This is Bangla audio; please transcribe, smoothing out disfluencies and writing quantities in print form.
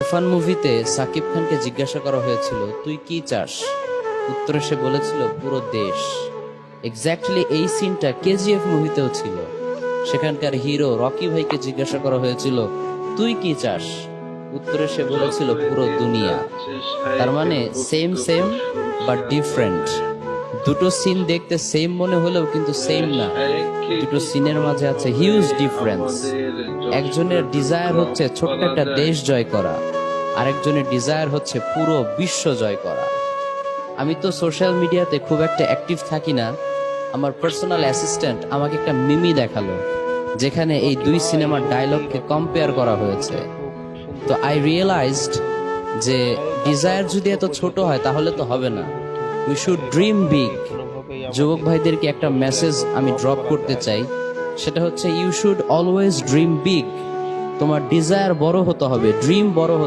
তুফান মুভিতে সাকিব খানকে জিজ্ঞাসা করা হয়েছিল তুই কি চাস, উত্তরে সে বলেছিল পুরো দেশ। এক্স্যাক্টলি এই সিনটা কেজিএফ মুভিতেও ছিল। সেখানকার হিরো রকি ভাইকে জিজ্ঞাসা করা হয়েছিল তুই কি চাস, উত্তরে সে বলেছিল পুরো দুনিয়া। তার মানে সেম সেম বাট ডিফারেন্ট। দুটো সিন দেখতে সেম মনে হলেও কিন্তু সেম না। দুটো সিনের মাঝে আছে হিউজ ডিফারেন্স। একজনের ডিজায়ার হচ্ছে ছোট্ট একটা দেশ জয় করা, আরেকজনের ডিজায়ার হচ্ছে পুরো বিশ্ব জয় করা। আমি তো সোশ্যাল মিডিয়াতে খুব একটা অ্যাক্টিভ থাকি না। আমার পার্সোনাল অ্যাসিস্ট্যান্ট আমাকে একটা মিমি দেখালো যেখানে এই দুই সিনেমার ডায়লগকে কম্পেয়ার করা হয়েছে। তো আই রিয়েলাইজড যে ডিজায়ার যদি এত ছোট হয় তাহলে তো হবে না। We should dream big. যুবক ভাইদেরকে একটা মেসেজ আমি ড্রপ করতে চাই, সেটা হচ্ছে you should always dream big. তোমার ডিজায়ার বড় হতে হবে, ড্রিম বড় হতে